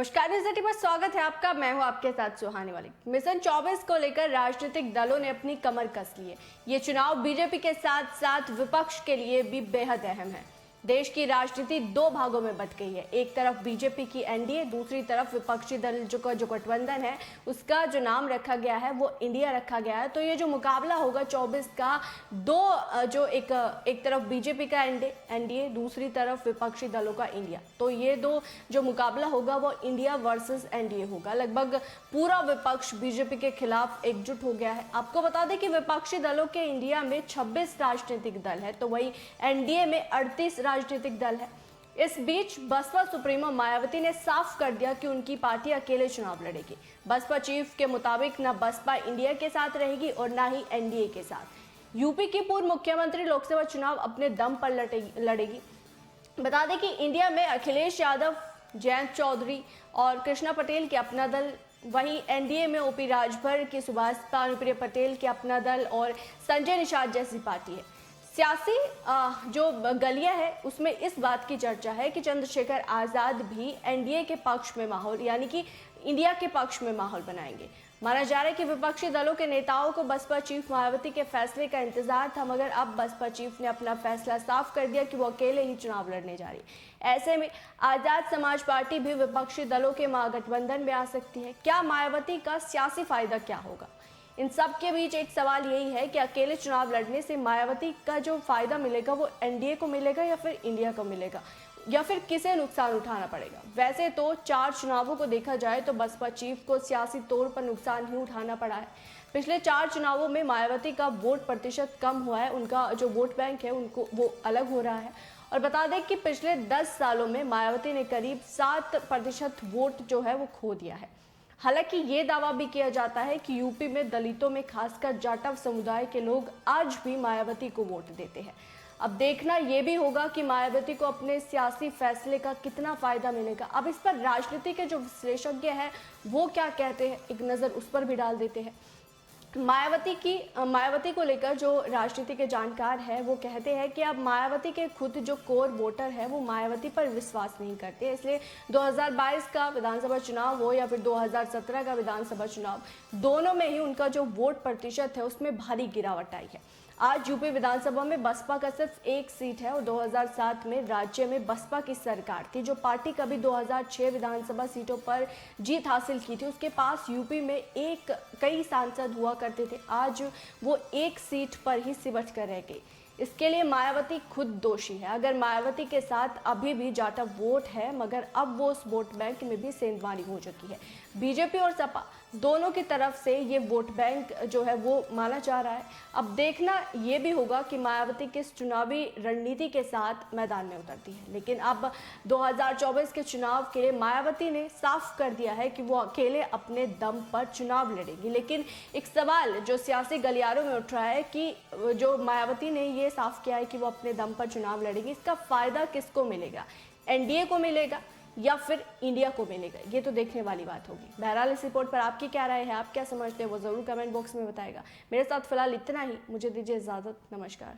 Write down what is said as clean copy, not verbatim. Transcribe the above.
नमस्कार, न्यूज़ 18 पर स्वागत है आपका। मैं हूं आपके साथ सुहाने वाली। मिशन 24 को लेकर राजनीतिक दलों ने अपनी कमर कस ली है। ये चुनाव बीजेपी के साथ साथ विपक्ष के लिए भी बेहद अहम है। देश की राजनीति दो भागों में बंट गई है। एक तरफ बीजेपी की एनडीए, दूसरी तरफ विपक्षी दल जो गठबंधन है उसका जो नाम रखा गया है वो इंडिया रखा गया है। तो ये जो मुकाबला होगा 24 का, जो एक तरफ बीजेपी का एनडीए, दूसरी तरफ विपक्षी दलों का इंडिया, तो ये दो जो मुकाबला होगा वो इंडिया वर्सेस एनडीए होगा। लगभग पूरा विपक्ष बीजेपी के खिलाफ एकजुट हो गया है। आपको बता दें कि विपक्षी दलों के इंडिया में 26 राजनीतिक दल है, तो वही एनडीए में 38 राजनीतिक दल है। इस बीच बसपा सुप्रीमो मायावती ने साफ कर दिया कि उनकी पार्टी अकेले चुनाव लड़ेगी। बसपा चीफ के मुताबिक न बसपा इंडिया के साथ रहेगी और न ही एनडीए के साथ। यूपी की पूर्व मुख्यमंत्री लोकसभा चुनाव अपने दम पर लड़ेगी। बता दें कि इंडिया में अखिलेश यादव, जयंत चौधरी और कृष्णा पटेल के अपना दल, वहीं एनडीए में ओपी राजभर की सुभाषिता अनुप्रिया पटेल के अपना दल और संजय निषाद जैसी पार्टी है। सियासी जो गलियां है उसमें इस बात की चर्चा है कि चंद्रशेखर आजाद भी एनडीए के पक्ष में माहौल, यानी कि इंडिया के पक्ष में माहौल बनाएंगे। माना जा रहा है कि विपक्षी दलों के नेताओं को बसपा चीफ मायावती के फैसले का इंतजार था, मगर अब बसपा चीफ ने अपना फैसला साफ कर दिया कि वो अकेले ही चुनाव लड़ने जा रही है। ऐसे में आजाद समाज पार्टी भी विपक्षी दलों के महागठबंधन में आ सकती है। क्या मायावती का सियासी फायदा क्या होगा? इन सब के बीच एक सवाल यही है कि अकेले चुनाव लड़ने से मायावती का जो फायदा मिलेगा वो एनडीए को मिलेगा या फिर इंडिया को मिलेगा, या फिर किसे नुकसान उठाना पड़ेगा? वैसे तो 4 चुनावों को देखा जाए तो बसपा चीफ को सियासी तौर पर नुकसान ही उठाना पड़ा है। पिछले 4 चुनावों में मायावती का वोट प्रतिशत कम हुआ है, उनका जो वोट बैंक है उनको वो अलग हो रहा है। और बता दें कि पिछले 10 सालों में मायावती ने करीब 7% वोट जो है वो खो दिया है। हालांकि ये दावा भी किया जाता है कि यूपी में दलितों में खासकर जाटव समुदाय के लोग आज भी मायावती को वोट देते हैं। अब देखना ये भी होगा कि मायावती को अपने सियासी फैसले का कितना फायदा मिलेगा। अब इस पर राजनीति के जो विशेषज्ञ हैं वो क्या कहते हैं, एक नज़र उस पर भी डाल देते हैं। मायावती को लेकर जो राजनीति के जानकार हैं वो कहते हैं कि अब मायावती के खुद जो कोर वोटर है वो मायावती पर विश्वास नहीं करते, इसलिए 2022 का विधानसभा चुनाव हो या फिर 2017 का विधानसभा चुनाव, दोनों में ही उनका जो वोट प्रतिशत है उसमें भारी गिरावट आई है। आज यूपी विधानसभा में बसपा का सिर्फ 1 सीट है और 2007 में राज्य में बसपा की सरकार थी, जो पार्टी कभी 2006 विधानसभा सीटों पर जीत हासिल की थी। उसके पास यूपी में कई सांसद हुआ करते थे, आज वो 1 सीट पर ही सिमट कर रह गई। इसके लिए मायावती खुद दोषी है। अगर मायावती के साथ अभी भी जाटव वोट है, मगर अब वो उस वोट बैंक में भी सेंधमारी हो चुकी है। बीजेपी और सपा दोनों की तरफ से ये वोट बैंक जो है वो माना जा रहा है। अब देखना ये भी होगा कि मायावती किस चुनावी रणनीति के साथ मैदान में उतरती है। लेकिन अब 2024 के चुनाव के लिए मायावती ने साफ कर दिया है कि वो अकेले अपने दम पर चुनाव लड़ेगी। लेकिन एक सवाल जो सियासी गलियारों में उठ रहा है कि जो मायावती ने ये साफ किया है कि वो अपने दम पर चुनाव लड़ेगी, इसका फायदा किसको मिलेगा? एनडीए को मिलेगा या फिर इंडिया को मिलेगा? ये तो देखने वाली बात होगी। बहरहाल इस रिपोर्ट पर आपकी क्या राय है, आप क्या समझते हैं, वो जरूर कमेंट बॉक्स में बताएगा। मेरे साथ फिलहाल इतना ही, मुझे दीजिए इजाजत। नमस्कार।